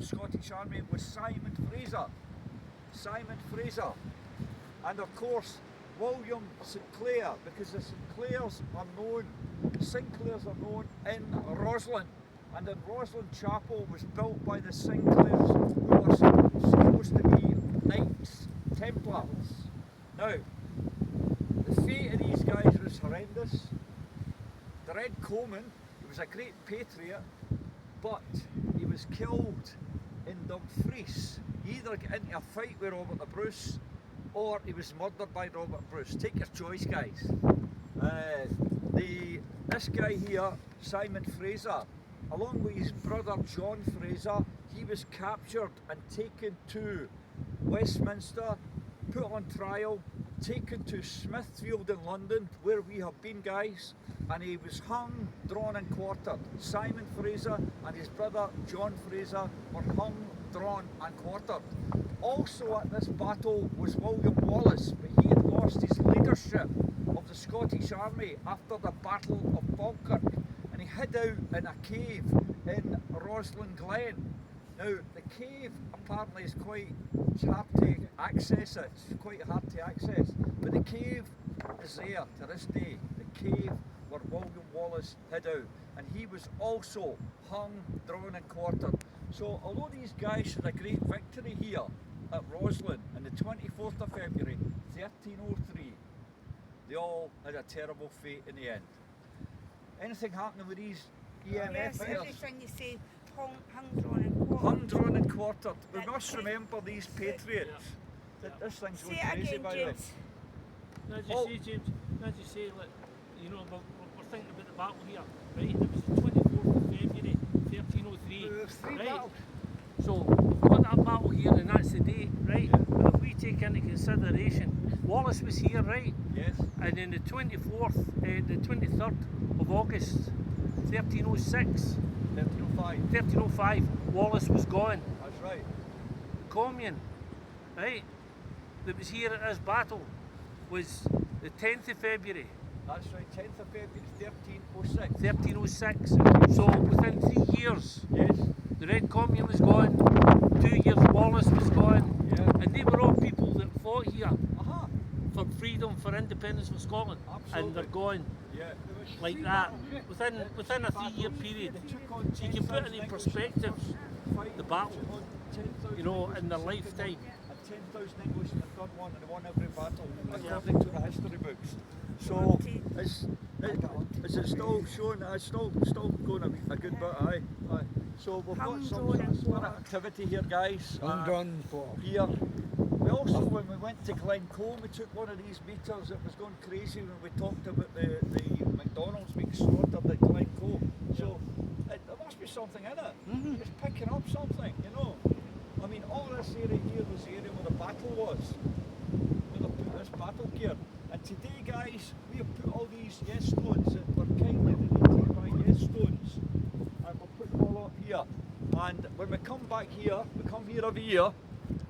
Scottish Army was Simon Fraser. Simon Fraser. And of course, William Sinclair, because the Sinclairs are known in Rosslyn. And the Rosslyn Chapel was built by the Sinclairs, who were supposed to be Knights Templars. Now, the fate of these guys was horrendous. The Red Comyn, he was a great patriot, but he was killed in Dumfries. He either got into a fight with Robert the Bruce, or he was murdered by Robert Bruce. Take your choice, guys. This guy here, Simon Fraser, along with his brother John Fraser, he was captured and taken to Westminster, put on trial, taken to Smithfield in London, where we have been, guys, and he was hung, drawn and quartered. Simon Fraser and his brother John Fraser were hung, drawn and quartered. Also at this battle was William Wallace, but he had lost his leadership of the Scottish Army after the Battle of Falkirk, and he hid out in a cave in Rosslyn Glen. Now, the cave apparently is quite hard to access it. It's quite hard to access, but the cave is there to this day. The cave where William Wallace hid out, and he was also hung, drawn and quartered. So although these guys had a great victory here at Rosslyn on the 24th of February 1303, they all had a terrible fate in the end. Anything happening with these EMF Yes, fighters? everything you say, hung, drawn and quartered. Hung, drawn and quartered. We That must cave- remember these patriots. That this thing's Say going it crazy, again, by the way. James. Now, as Oh. you say, James, now as you say, like, you know, we're thinking about the battle here, right? It was the 24th of February, 1303, There was three right? battles. So, we've got that battle here, and that's the date, right? But if we take into consideration, Wallace was here, right? Yes. And then the 23rd of August, 1306, 1305. 1305, Wallace was gone. That's right. Commune, right, that was here at this battle was the 10th of February, That's right. 10th of February 1306. 1306. So within 3 years, Yes. the Red Commune was gone, 2 years Wallace was gone, Yeah. and they were all people that fought here Aha. for freedom, for independence for Scotland, and they're Absolutely. gone Yeah. There was like three that battles. within a 3-year period. They took on So you can put it 10,000 in English perspective, fight. the battle, They took on 10,000 you know, English in their and lifetime. And 10,000 English in the third one, and they won every battle, according to the history books. So is it still showing? It's still going a good bit, aye. So we've got some sort of spirit activity here, guys. Undone for. Here. We also, when we went to Glencoe, we took one of these meters. It was going crazy when we talked about the McDonald's being slaughtered at Glencoe. So there must be something in it. It's picking up something, you know. I mean, all this area here was the area where the battle was, where they put this battle gear. And today, guys, we have put all these yes stones that were kindly donated by yes stones, and we'll put them all up here. And when we come back here, we come here every year.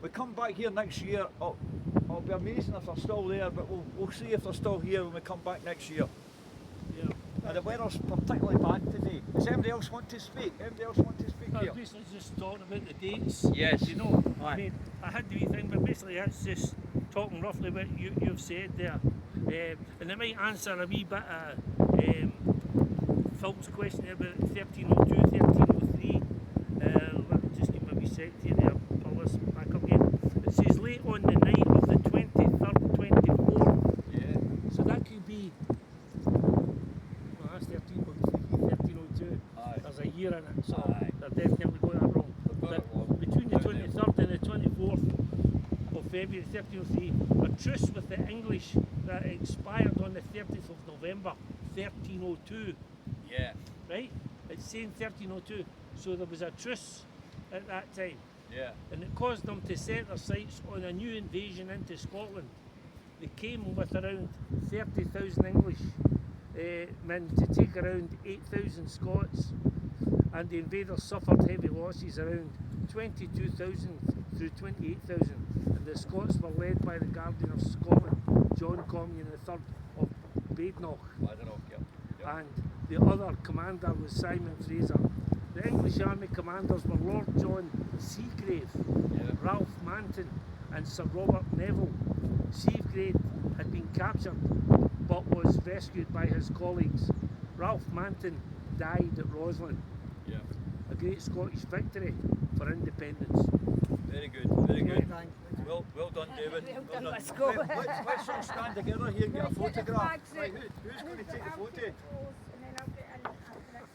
We come back here next year. Oh, it'll be amazing if they're still there, but we'll see if they're still here when we come back next year. Yeah. And the weather's particularly bad today. Does anybody else want to speak? Anybody else want to speak I here? was basically just talking about the dates. Yes. You know, Aye. I mean, I had the wee thing, but basically it's just talking roughly what you've said there. And it might answer a wee bit of Phil's question there about 1302, 1303. Let me just give my wee secretary there, pull this back up again. It says late on the night of the 23rd, 24th. Yeah. So that could be, well, that's 1303, 1302. Aye. There's a year in it, so Aye. they're definitely got that wrong. They've got it But wrong. between the Down there. 23rd and the 24th of February 1303, a truce with the English that expired on the 30th of November 1302, Yeah. right? It's saying 1302, so there was a truce at that time, Yeah. and it caused them to set their sights on a new invasion into Scotland. They came with around 30,000 English men to take around 8,000 Scots, and the invaders suffered heavy losses, around 22,000 through 28,000, and the Scots were led by the Guardian of Scotland, John Comyn III of Badenoch, I don't know. Yep. and the other commander was Simon Fraser. The English Army commanders were Lord John Seagrave, Ralph Manton and Sir Robert Neville. Seagrave had been captured but was rescued by his colleagues. Ralph Manton died at Rosslyn. Yeah. A great Scottish victory for independence. Very good, very good. Thanks. Well done, David. Well Well done, done. let's go. Let's all stand together here and get a Right, get the photograph. flags Right, out. who's going to take the photo?